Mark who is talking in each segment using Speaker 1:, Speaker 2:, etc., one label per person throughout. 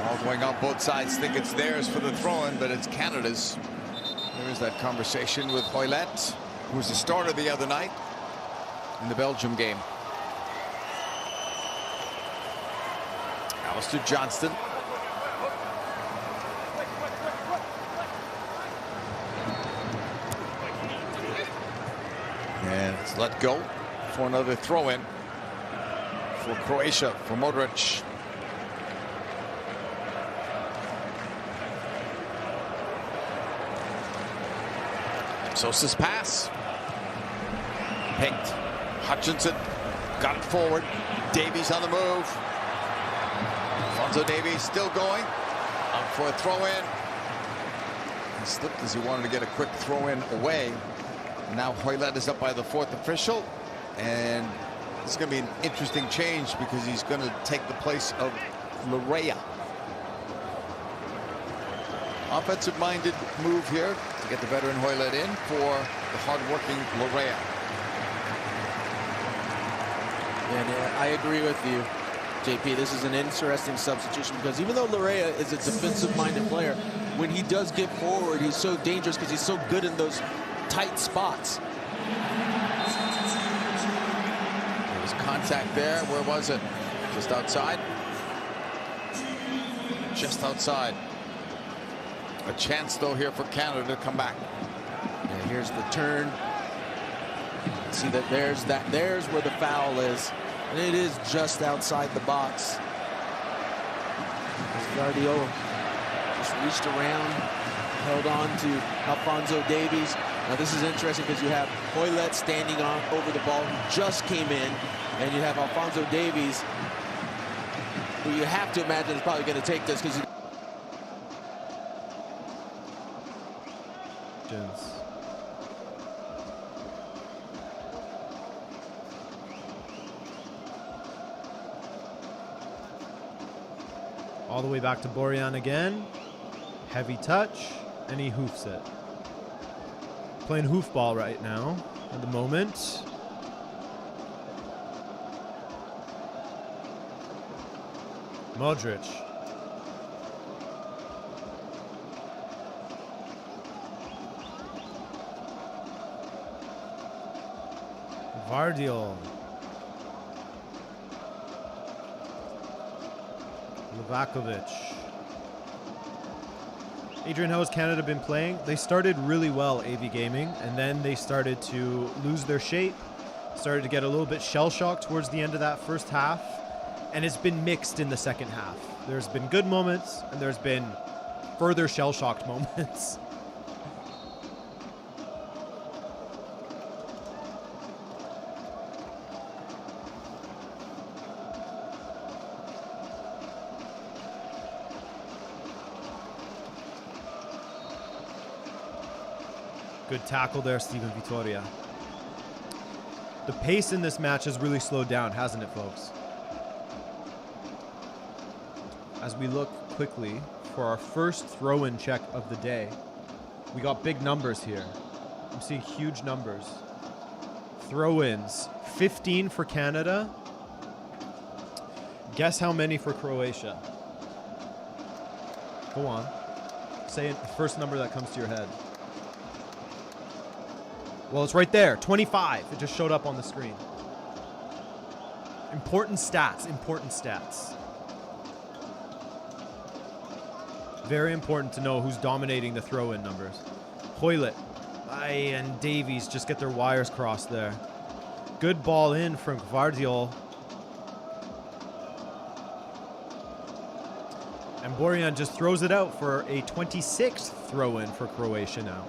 Speaker 1: All going on both sides, think it's theirs for the throw-in, but it's Canada's. There's that conversation with Hoylett, who was the starter the other night in the Belgium game. Alistair Johnston. And it's let go for another throw-in for Croatia, for Modric. Sosa's pass. Picked. Hutchinson got it forward. Davies on the move. Alphonso Davies still going. Up for a throw-in. He slipped as he wanted to get a quick throw-in away. Now Hoylett is up by the fourth official. And this is going to be an interesting change because he's going to take the place of Larea. Offensive-minded move here to get the veteran Hoylett in for the hard-working Larea.
Speaker 2: And I agree with you, JP. This is an interesting substitution because even though Larea is a defensive-minded player, when he does get forward, he's so dangerous because he's so good in those tight spots.
Speaker 1: There was contact there. Where was it? Just outside? Just outside. A chance, though, here for Canada to come back.
Speaker 2: And here's the turn. See that there's where the foul is. And it is just outside the box. Guardiola just reached around, held on to Alphonso Davies. Now this is interesting because you have Hoylett standing on over the ball who just came in, and you have Alphonso Davies, who you have to imagine is probably going to take this because he
Speaker 3: all the way back to Borjan again. Heavy touch, and he hoofs it. Playing hoofball right now at the moment. Modric. Vardiol. Livakovic. Adrian, how has Canada been playing? They started really well, AV Gaming, and then they started to lose their shape, started to get a little bit shell-shocked towards the end of that first half, and it's been mixed in the second half. There's been good moments, and there's been further shell-shocked moments. Good tackle there, Steven Vitoria. The pace in this match has really slowed down, hasn't it, folks? As we look quickly for our first throw-in check of the day, we got big numbers here. I'm seeing huge numbers. Throw-ins, 15 for Canada. Guess how many for Croatia? Go on. Say it, the first number that comes to your head. Well, it's right there, 25. It just showed up on the screen. Important stats, important stats. Very important to know who's dominating the throw-in numbers. Hoylett and Davies just get their wires crossed there. Good ball in from Gvardiol. And Borjan just throws it out for a 26th throw-in for Croatia now.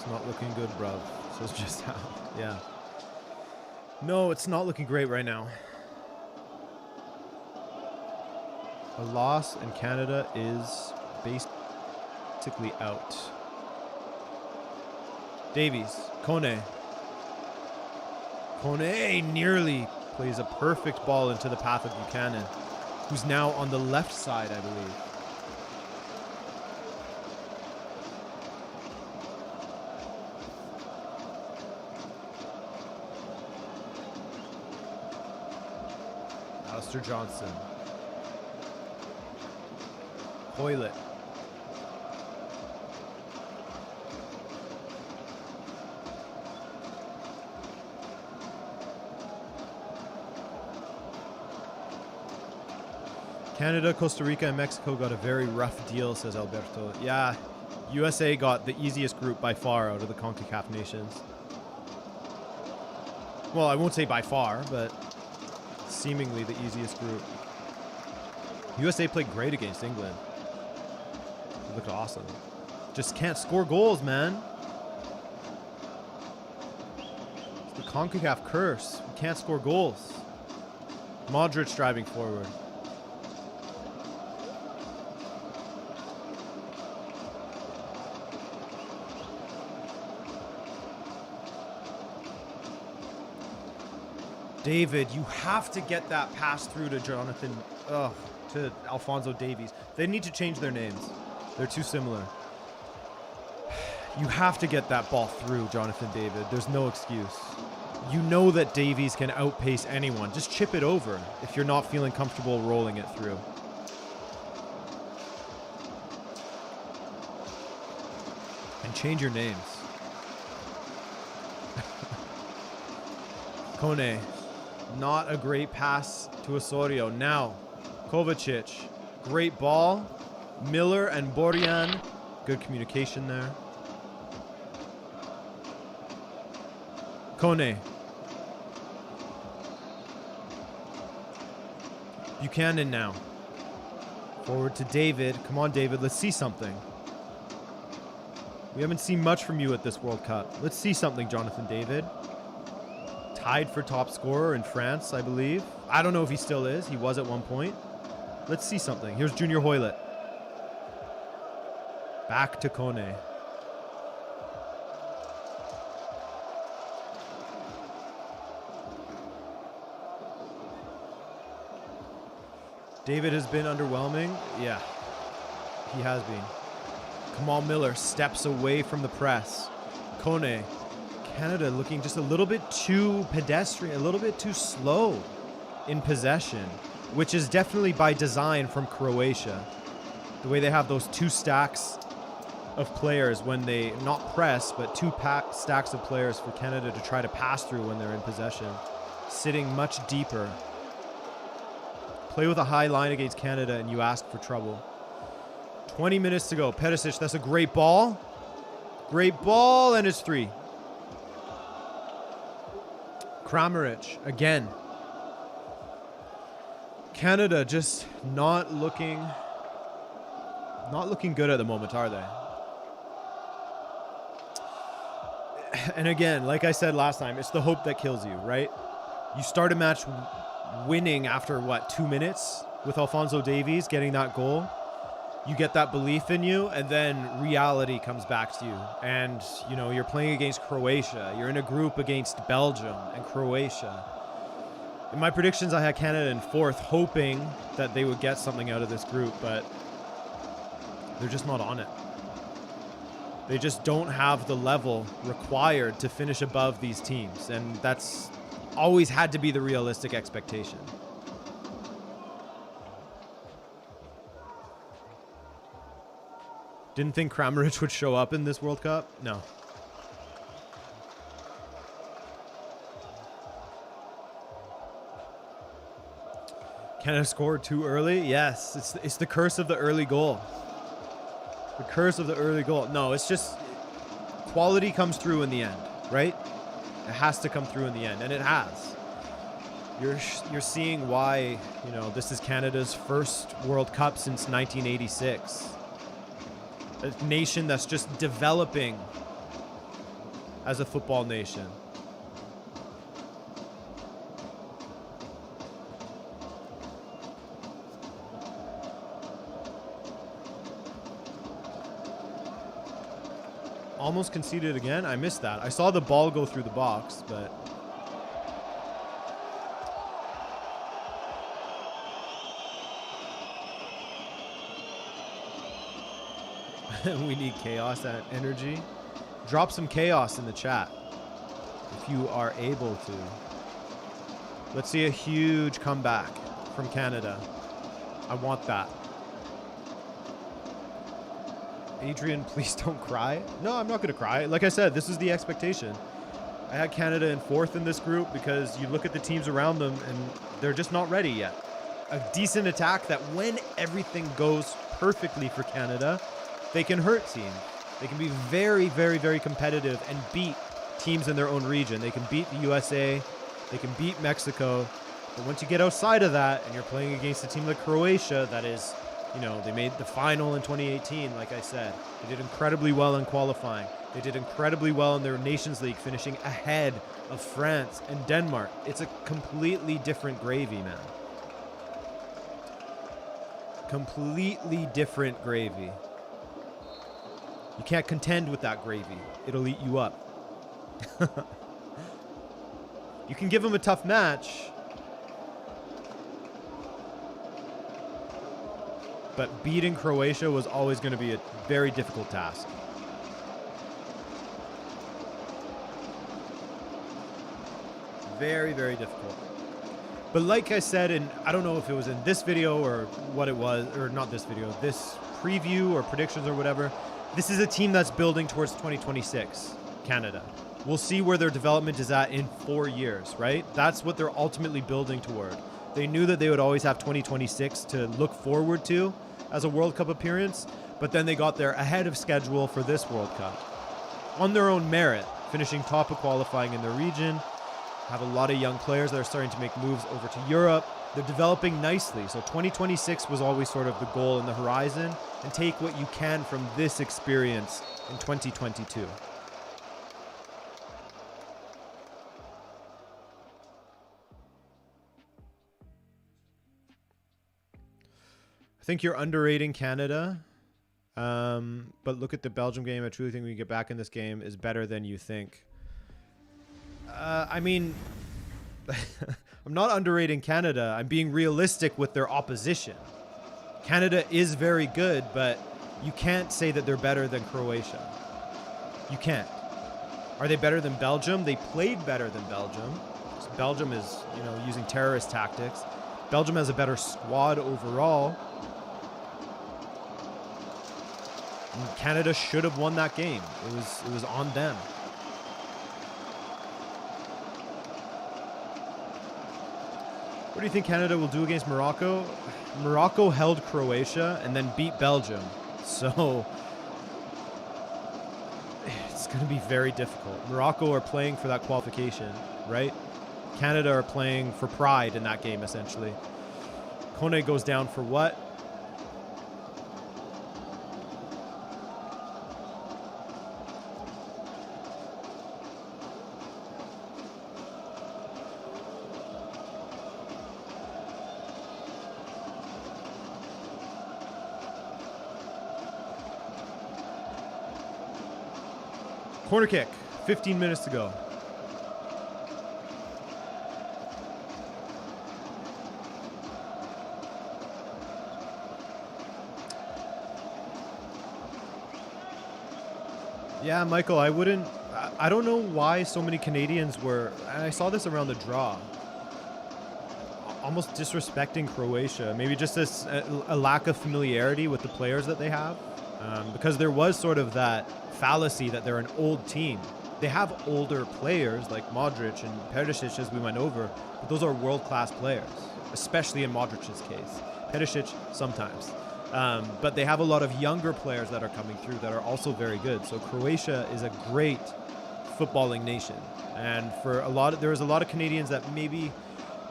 Speaker 3: Not looking good, bruv. So it's just how, yeah. No, it's not looking great right now. A loss, and Canada is basically out. Davies, Kone. Kone nearly plays a perfect ball into the path of Buchanan, who's now on the left side, I believe. Mr. Johnson. Hoylett. Canada, Costa Rica, and Mexico got a very rough deal, says Alberto. Yeah, USA got the easiest group by far out of the CONCACAF nations. Well, I won't say by far, but seemingly the easiest group. USA played great against England. It looked awesome. Just can't score goals, man. It's the CONCACAF curse. We can't score goals. Modric driving forward. David, you have to get that pass through to to Alphonso Davies. They need to change their names. They're too similar. You have to get that ball through, Jonathan David. There's no excuse. You know that Davies can outpace anyone. Just chip it over if you're not feeling comfortable rolling it through. And change your names. Kone. Not a great pass to Osorio. Now, Kovacic. Great ball. Miller and Borjan. Good communication there. Kone. Buchanan now. Forward to David. Come on, David. Let's see something. We haven't seen much from you at this World Cup. Let's see something, Jonathan David. Tied for top scorer in France, I believe. I don't know if he still is. He was at one point. Let's see something. Here's Junior Hoylett. Back to Kone. David has been underwhelming. Yeah, he has been. Kamal Miller steps away from the press. Kone. Canada looking just a little bit too pedestrian, a little bit too slow in possession, which is definitely by design from Croatia. The way they have those two stacks of players when they not press, but two stacks of players for Canada to try to pass through when they're in possession, sitting much deeper. Play with a high line against Canada and you ask for trouble. 20 minutes to go. Perisic, that's a great ball. Great ball, and it's 3. Kramaric again. Canada just not looking good at the moment, are they? And again, like I said last time, it's the hope that kills you, right? You start a match winning after, 2 minutes with Alphonso Davies getting that goal. You get that belief in you, and then reality comes back to you. And, you're playing against Croatia. You're in a group against Belgium and Croatia. In my predictions, I had Canada in 4th, hoping that they would get something out of this group, but they're just not on it. They just don't have the level required to finish above these teams, and that's always had to be the realistic expectation. Didn't think Kramaric would show up in this World Cup? No. Canada scored too early? Yes, it's the curse of the early goal. The curse of the early goal. No, it's just quality comes through in the end, right? It has to come through in the end, and it has. You're seeing why, this is Canada's first World Cup since 1986. A nation that's just developing as a football nation. Almost conceded again. I missed that. I saw the ball go through the box, but we need chaos and energy. Drop some chaos in the chat if you are able to. Let's see a huge comeback from Canada. I want that. Adrian, please don't cry. No, I'm not going to cry. Like I said, this is the expectation. I had Canada in 4th in this group because you look at the teams around them and they're just not ready yet. A decent attack that when everything goes perfectly for Canada, they can hurt teams. They can be very, very, very competitive and beat teams in their own region. They can beat the USA. They can beat Mexico. But once you get outside of that and you're playing against a team like Croatia that is, you know, they made the final in 2018, like I said. They did incredibly well in qualifying. They did incredibly well in their Nations League, finishing ahead of France and Denmark. It's a completely different gravy, man. Completely different gravy. You can't contend with that gravy. It'll eat you up. You can give them a tough match, but beating Croatia was always going to be a very difficult task. Very, very difficult. But like I said, and I don't know if it was in this video or what it was, or not this video, this preview or predictions or whatever, this is a team that's building towards 2026, Canada. We'll see where their development is at in 4 years, right? That's what they're ultimately building toward. They knew that they would always have 2026 to look forward to as a World Cup appearance, but then they got there ahead of schedule for this World Cup. On their own merit, finishing top of qualifying in their region, have a lot of young players that are starting to make moves over to Europe. They're developing nicely. So 2026 was always sort of the goal in the horizon, and take what you can from this experience in 2022. I think you're underrating Canada, but look at the Belgium game. I truly think we can get back in this game is better than you think. I mean, I'm not underrating Canada. I'm being realistic with their opposition. Canada is very good, but you can't say that they're better than Croatia. You can't. Are they better than Belgium? They played better than Belgium. Belgium is, you know, using terrorist tactics. Belgium has a better squad overall. And Canada should have won that game. It was on them. What do you think Canada will do against Morocco? Morocco held Croatia and then beat Belgium. So it's going to be very difficult. Morocco are playing for that qualification, right? Canada are playing for pride in that game, essentially. Kone goes down for what? Corner kick, 15 minutes to go. Yeah, Michael, I don't know why so many Canadians were, and I saw this around the draw, almost disrespecting Croatia. Maybe just this a lack of familiarity with the players that they have, because there was sort of that fallacy that they're an old team. They have older players like Modric and Perisic, as we went over, but those are world-class players, especially in Modric's case. Perisic sometimes. But they have a lot of younger players that are coming through that are also very good. So Croatia is a great footballing nation. And for there was a lot of Canadians that maybe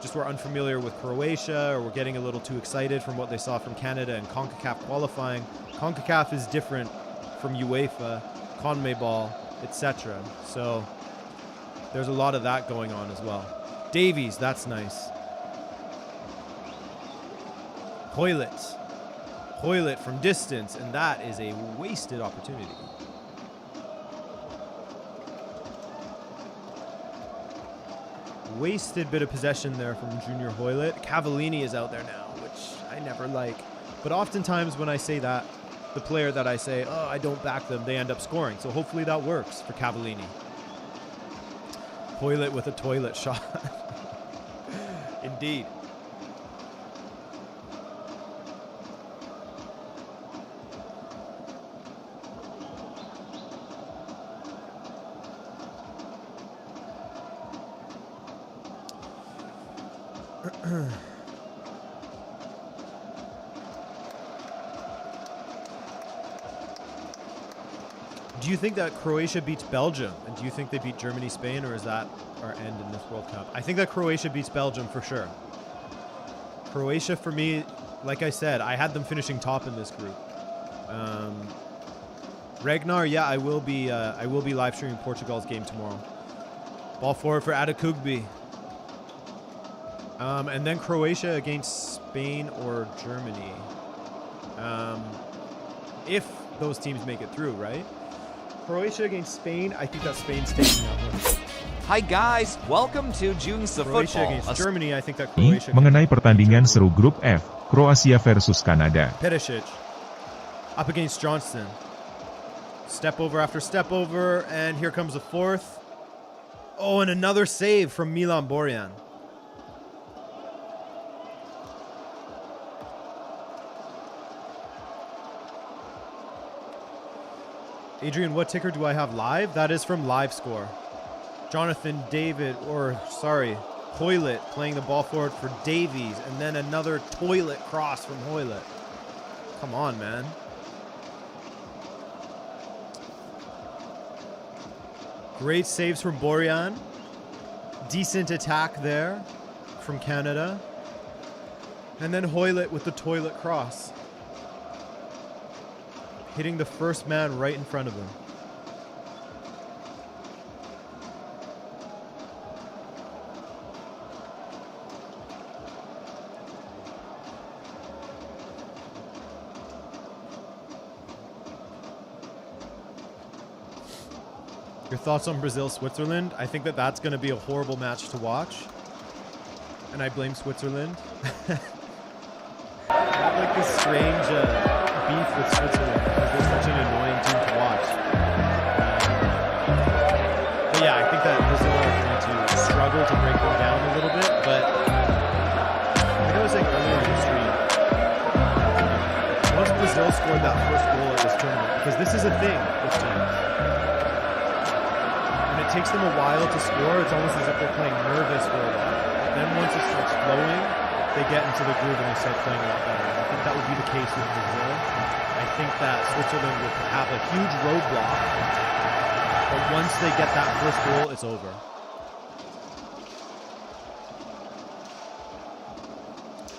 Speaker 3: just were unfamiliar with Croatia or were getting a little too excited from what they saw from Canada and CONCACAF qualifying. CONCACAF is different from UEFA, CONMEBOL, etc. So there's a lot of that going on as well. Davies, that's nice. Hoylett from distance, and that is a wasted opportunity. Wasted bit of possession there from Junior Hoylett. Cavallini is out there now, which I never like. But oftentimes when I say that, the player that I say, oh, I don't back them, they end up scoring. So hopefully that works for Cavallini. Hoylett with a toilet shot. Indeed. Do you think that Croatia beats Belgium? And do you think they beat Germany, Spain, or is that our end in this World Cup? I think that Croatia beats Belgium for sure. Croatia, for me, like I said, I had them finishing top in this group. Ragnar, yeah, I will be live streaming Portugal's game tomorrow. Ball forward for Adekugbi. And then Croatia against Spain or Germany. If those teams make it through, right? Croatia against Spain, I think that Spain's taking that one.
Speaker 4: Hi guys, welcome to June's the
Speaker 3: Croatia
Speaker 4: Football.
Speaker 3: against Germany, I think that Croatia.
Speaker 5: Mengenai pertandingan seru grup F, Kroasia versus Kanada.
Speaker 3: Perisic up against Johnston. Step over after step over, and here comes a fourth. Oh, and another save from Milan Borjan. Adrian, what ticker do I have live? That is from Live Score. Jonathan David, Hoylett playing the ball forward for Davies, and then another toilet cross from Hoylett. Come on, man. Great saves from Borjan. Decent attack there from Canada. And then Hoylett with the toilet cross. Hitting the first man right in front of him. Your thoughts on Brazil-Switzerland? I think that that's going to be a horrible match to watch. And I blame Switzerland. I have like this strange beef with Switzerland because they're such an annoying team to watch. But yeah, I think that Brazil are going to struggle to break them down a little bit. But like I was saying earlier in the stream, once Brazil scored that first goal at this tournament, because this is a thing with teams. When it takes them a while to score, it's almost as if they're playing nervous for a while. Then once it starts flowing, they get into the groove and they start playing a lot better. I think that would be the case with Brazil. I think that Switzerland would have a huge roadblock, but once they get that first goal, it's over.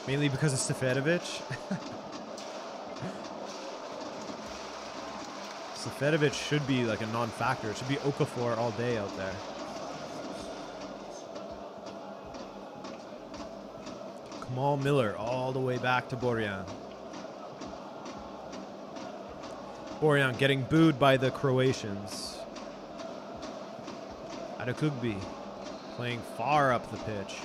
Speaker 3: Mainly because of Seferovic. Seferovic should be like a non-factor. It should be Okafor all day out there. Kamal Miller all the way back to Borjan. Borjan getting booed by the Croatians. Adekugbi playing far up the pitch.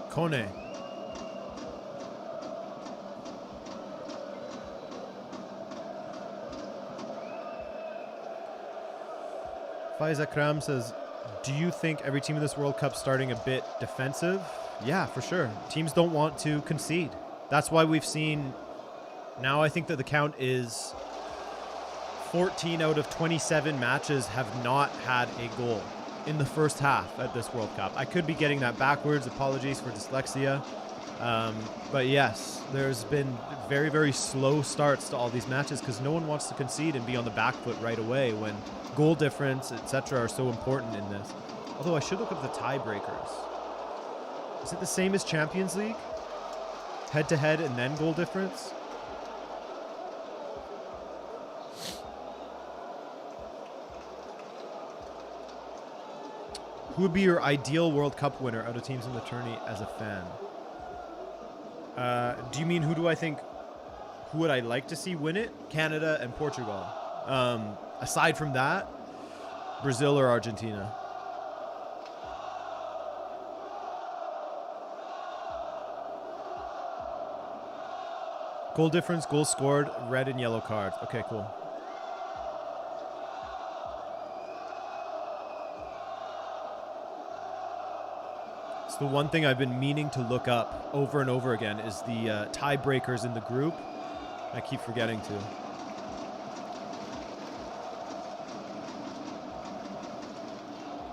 Speaker 3: Kone. Faiz Akram says, do you think every team in this World Cup starting a bit defensive? Yeah, for sure. Teams don't want to concede. That's why we've seen, now I think that the count is 14 out of 27 matches have not had a goal in the first half at this World Cup. I could be getting that backwards. Apologies for dyslexia. But yes, there's been very, very slow starts to all these matches because no one wants to concede and be on the back foot right away when goal difference, etc. are so important in this. Although I should look up the tiebreakers. Is it the same as Champions League? Head-to-head and then goal difference? Who would be your ideal World Cup winner out of teams in the tourney as a fan? Do you mean who would I like to see win it? Canada and Portugal. Aside from that, Brazil or Argentina. Goal difference, goals scored, red and yellow cards. Okay, cool. The one thing I've been meaning to look up over and over again is the tiebreakers in the group. I keep forgetting to.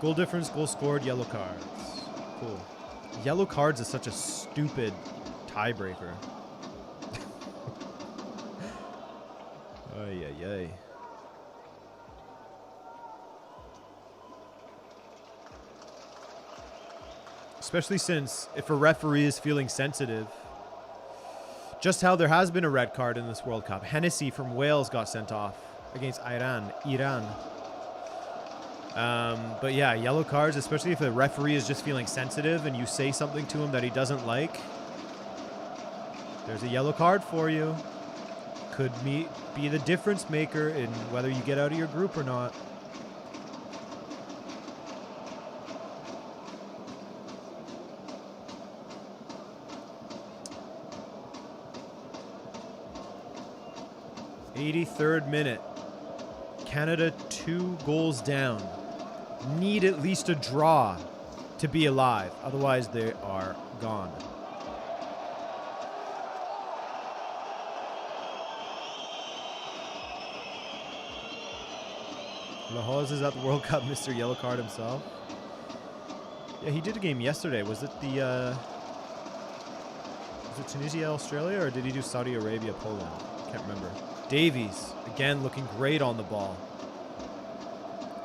Speaker 3: Goal difference, goal scored, yellow cards. Cool. Yellow cards is such a stupid tiebreaker. Ay, ay, ay. Especially since if a referee is feeling sensitive, just how there has been a red card in this World Cup. Hennessy from Wales got sent off against Iran. But yeah, yellow cards, especially if a referee is just feeling sensitive and you say something to him that he doesn't like, there's a yellow card for you. Could be the difference maker in whether you get out of your group or not. '83rd minute. Canada 2 goals down. Need at least a draw to be alive. Otherwise, they are gone. Lahoz is at the World Cup, Mr. Yellow Card himself. Yeah, he did a game yesterday. Was it Tunisia, Australia, or did he do Saudi Arabia, Poland? Can't remember. Davies, again, looking great on the ball.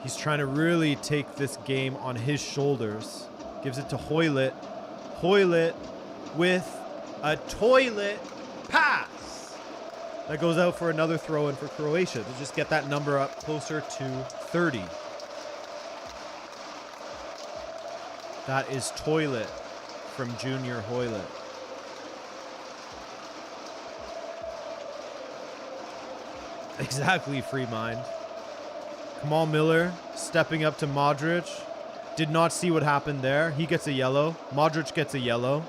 Speaker 3: He's trying to really take this game on his shoulders. Gives it to Hoylett. Hoylett with a toilet pass. That goes out for another throw-in for Croatia to just get that number up closer to 30. That is toilet from Junior Hoylett. Exactly, free mind. Kamal Miller stepping up to Modric. Did not see what happened there. He gets a yellow. Modric gets a yellow.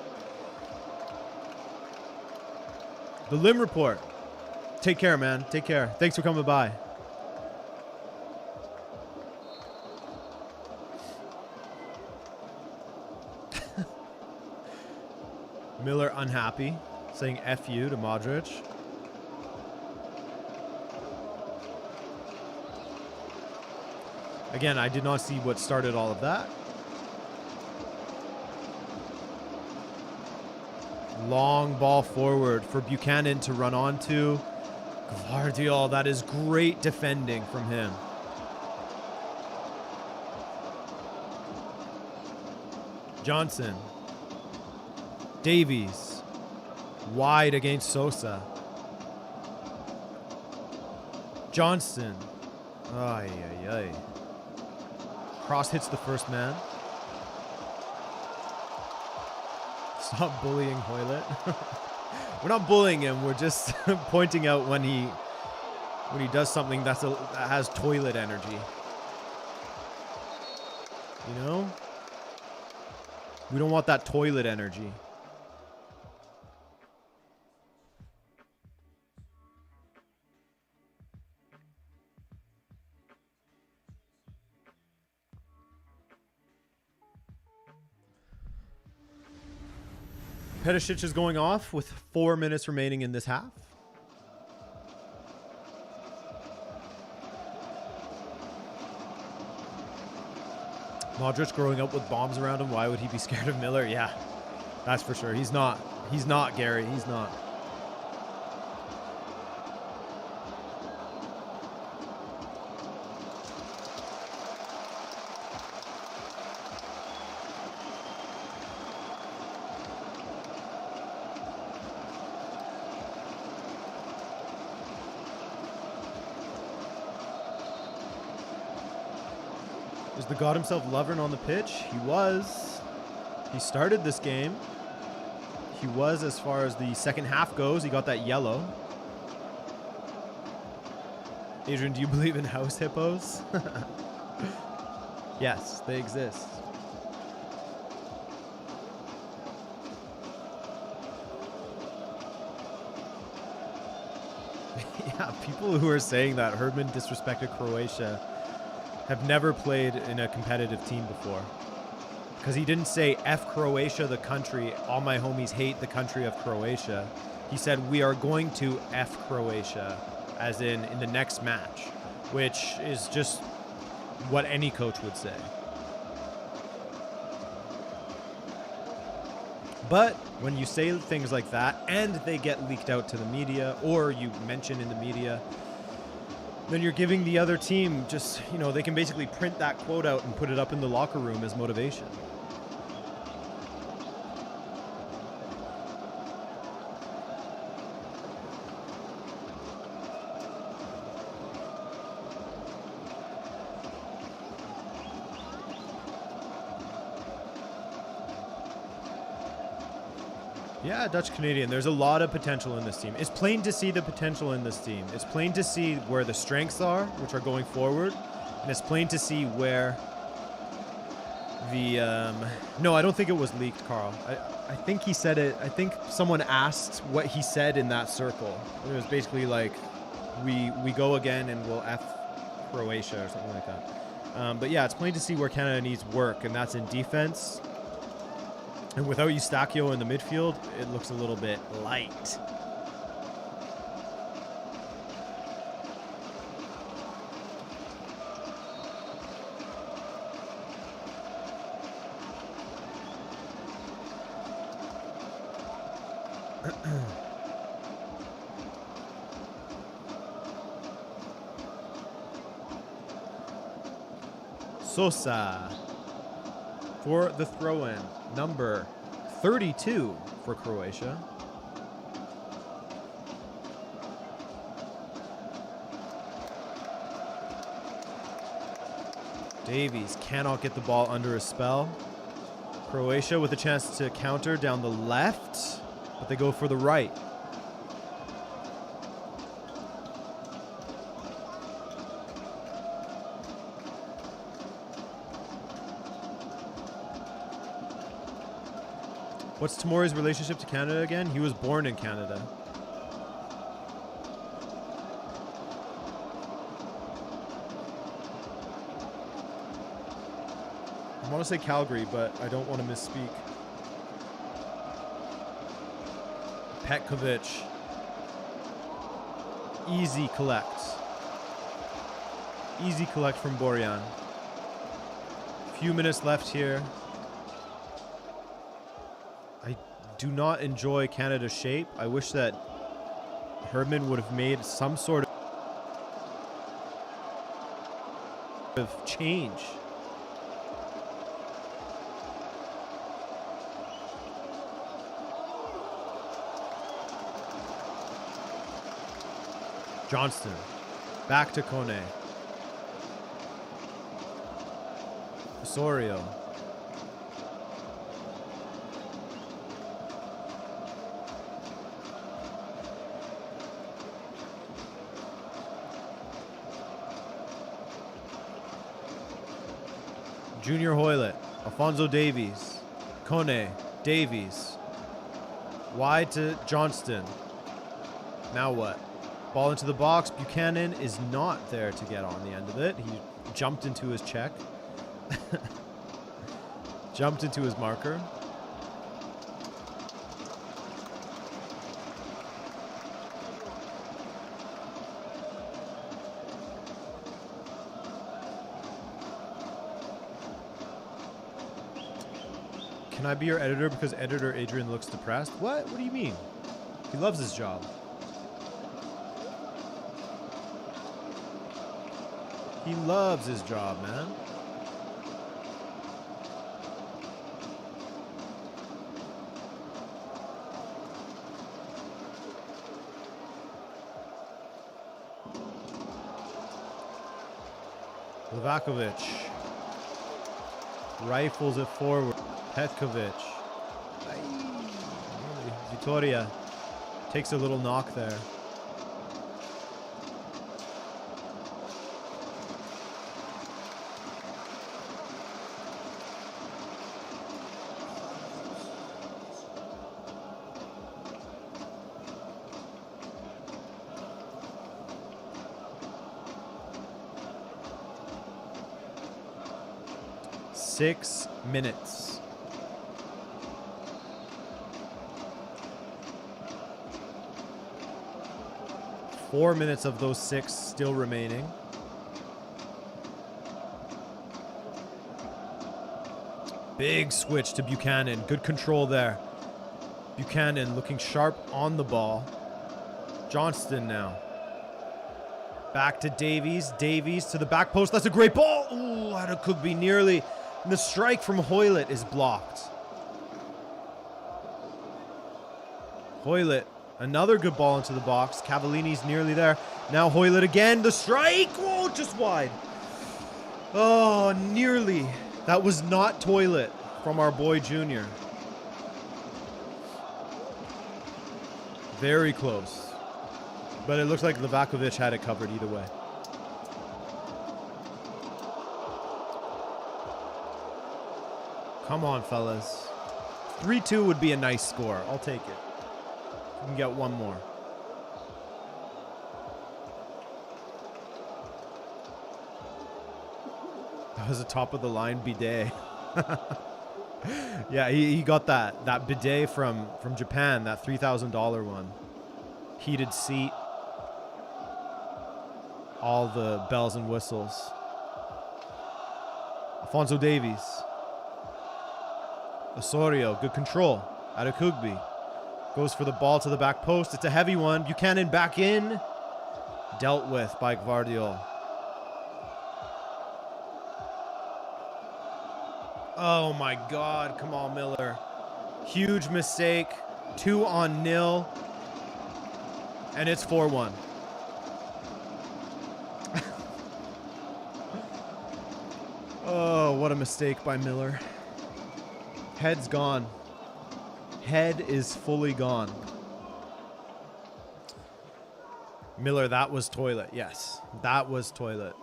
Speaker 3: The Lim Report. Take care, man. Take care. Thanks for coming by. Miller unhappy, saying F you to Modric. Again, I did not see what started all of that. Long ball forward for Buchanan to run onto. Gvardiol, that is great defending from him. Johnson. Davies. Wide against Sosa. Johnson. Ay, ay, ay. Cross hits the first man. Stop bullying Hoylett. We're not bullying him. We're just pointing out when he does something that has toilet energy. You know? We don't want that toilet energy. Perisic is going off with 4 minutes remaining in this half. Modric growing up with bombs around him. Why would he be scared of Miller? Yeah, that's for sure. He's not. He's not, Gary. He's not. Is the god himself Lovren on the pitch? He was. He started this game. He was as far as the second half goes. He got that yellow. Adrian, do you believe in house hippos? Yes, they exist. Yeah, people who are saying that Herdman disrespected Croatia have never played in a competitive team before. Because he didn't say F Croatia, the country. All my homies hate the country of Croatia. He said, we are going to F Croatia, as in the next match, which is just what any coach would say. But when you say things like that and they get leaked out to the media, or you mention in the media, then you're giving the other team just, you know, they can basically print that quote out and put it up in the locker room as motivation. Yeah, Dutch Canadian. There's a lot of potential in this team. It's plain to see the potential in this team. It's plain to see where the strengths are, which are going forward. And it's plain to see where the... No, I don't think it was leaked, Carl. I think he said it. I think someone asked what he said in that circle. It was basically like, we go again and we'll F Croatia or something like that. But yeah, it's plain to see where Canada needs work, and that's in defense. And without Eustachio in the midfield, it looks a little bit light. Sosa for the throw-in. Number 32 for Croatia. Davies cannot get the ball under a spell. Croatia with a chance to counter down the left, but they go for the right. What's Tomori's relationship to Canada again? He was born in Canada. I want to say Calgary, but I don't want to misspeak. Petkovic. Easy collect. Easy collect from Borjan. Few minutes left here. I do not enjoy Canada's shape. I wish that Herdman would have made some sort of change. Johnston. Back to Kone. Osorio. Junior Hoylett, Alphonso Davies, Kone, Davies, wide to Johnston. Now what? Ball into the box. Buchanan is not there to get on the end of it. He jumped into his check. Jumped into his marker. Can I be your editor because editor Adrian looks depressed? What? What do you mean? He loves his job. He loves his job, man. Livakovic rifles it forward. Petkovic. Vitoria takes a little knock there. Six minutes. 4 minutes of those 6 still remaining. Big switch to Buchanan. Good control there. Buchanan looking sharp on the ball. Johnston now. Back to Davies. Davies to the back post. That's a great ball. Ooh, Adekugbe nearly. And the strike from Hoylett is blocked. Hoylett, another good ball into the box. Cavallini's nearly there. Now Hoylett again. The strike. Oh, just wide. Oh, nearly. That was not toilet from our boy Junior. Very close. But it looks like Livakovic had it covered either way. Come on, fellas. 3-2 would be a nice score. I'll take it. We can get one more. That was a top of the line bidet. Yeah, he got that bidet from Japan, that $3,000 one. Heated seat. All the bells and whistles. Alphonso Davies. Osorio, good control. Adekugbe goes for the ball to the back post. It's a heavy one. Buchanan back in. Dealt with by Gvardiol. Oh my God, come on, Miller. Huge mistake. 2-0. And it's 4-1. Oh, what a mistake by Miller. Head's gone. Head is fully gone. Miller, that was toilet. Yes, that was toilet.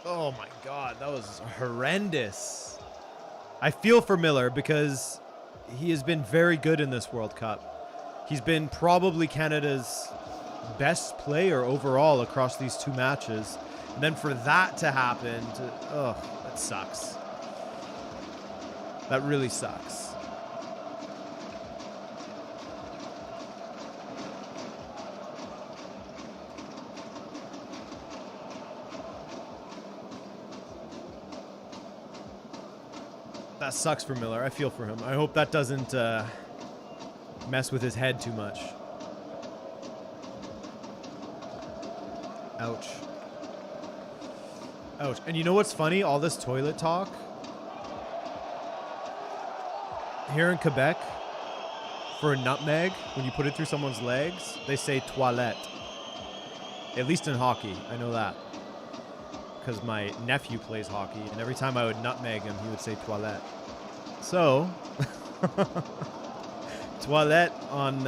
Speaker 3: Oh my God, that was horrendous. I feel for Miller because he has been very good in this World Cup. He's been probably Canada's best player overall across these 2 matches. And then for that to happen, that sucks. That really sucks. That sucks for Miller. I feel for him. I hope that doesn't mess with his head too much. Ouch. Ouch. And you know what's funny? All this toilet talk. Here in Quebec, for a nutmeg, when you put it through someone's legs, they say toilette. At least in hockey. I know that. Because my nephew plays hockey, and every time I would nutmeg him, he would say toilette. So, toilette on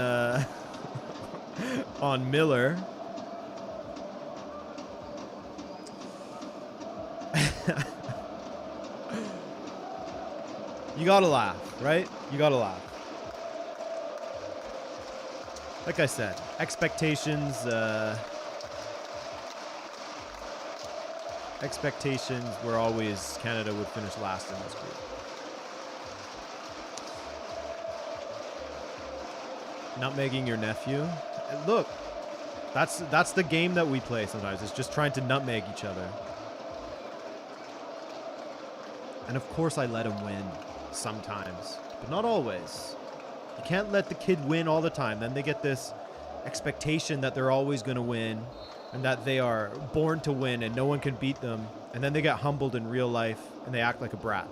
Speaker 3: on Miller. You gotta laugh, right? You gotta laugh. Like I said, expectations were always Canada would finish last in this group. Nutmegging your nephew. Look, that's the game that we play sometimes. It's just trying to nutmeg each other. And of course I let him win sometimes, but not always. You can't let the kid win all the time. Then they get this expectation that they're always going to win and that they are born to win and no one can beat them. And then they get humbled in real life and they act like a brat.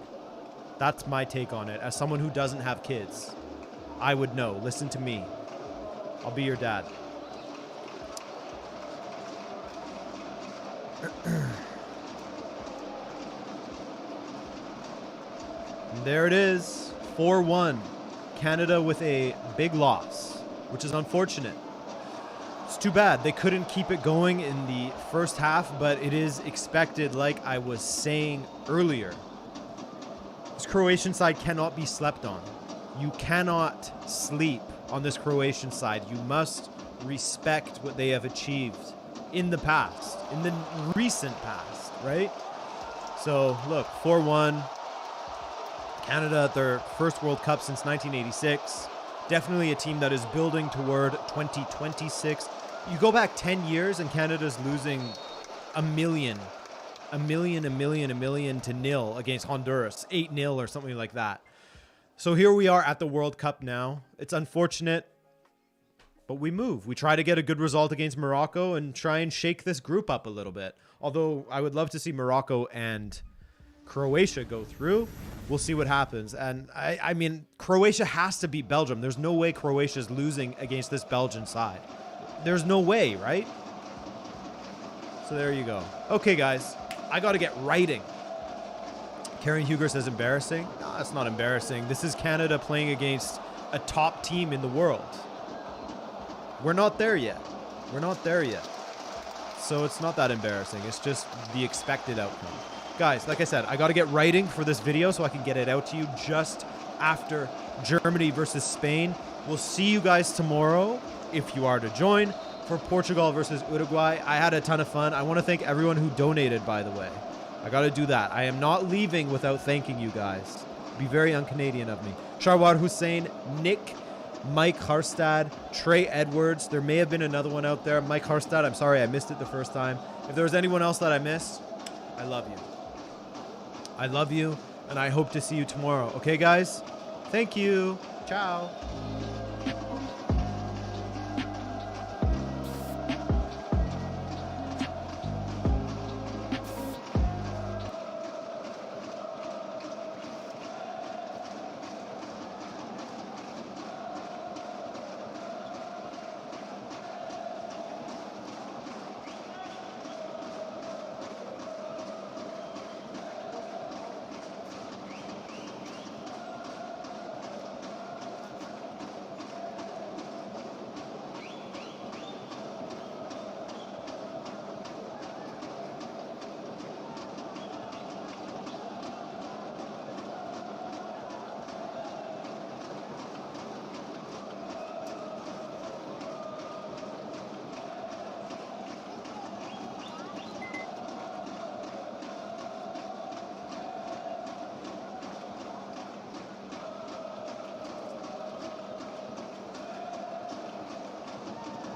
Speaker 3: That's my take on it. As someone who doesn't have kids, I would know. Listen to me. I'll be your dad. And there it is. 4-1. Canada with a big loss, which is unfortunate. It's too bad they couldn't keep it going in the first half, but it is expected, like I was saying earlier. This Croatian side cannot be slept on. You cannot sleep on this Croatian side. You must respect what they have achieved in the past, in the recent past, right? So, look, 4-1. Canada at their first World Cup since 1986. Definitely a team that is building toward 2026. You go back 10 years and Canada's losing a million to nil against Honduras, 8-0 or something like that. So here we are at the World Cup now. It's unfortunate, but we move. We try to get a good result against Morocco and try and shake this group up a little bit. Although I would love to see Morocco and Croatia go through. We'll see what happens. And I mean, Croatia has to beat Belgium. There's no way Croatia's losing against this Belgian side. There's no way, right? So there you go. Okay, guys, I got to get writing. Karen Huger says embarrassing. No, that's not embarrassing. This is Canada playing against a top team in the world. We're not there yet. We're not there yet. So it's not that embarrassing. It's just the expected outcome. Guys, like I said, I got to get writing for this video so I can get it out to you just after Germany versus Spain. We'll see you guys tomorrow, if you are to join, for Portugal versus Uruguay. I had a ton of fun. I want to thank everyone who donated, by the way. I got to do that. I am not leaving without thanking you guys. Be very un-Canadian of me. Sharwar Hussein, Nick, Mike Harstad, Trey Edwards. There may have been another one out there. Mike Harstad, I'm sorry I missed it the first time. If there was anyone else that I missed, I love you. I love you, and I hope to see you tomorrow. Okay, guys? Thank you. Ciao.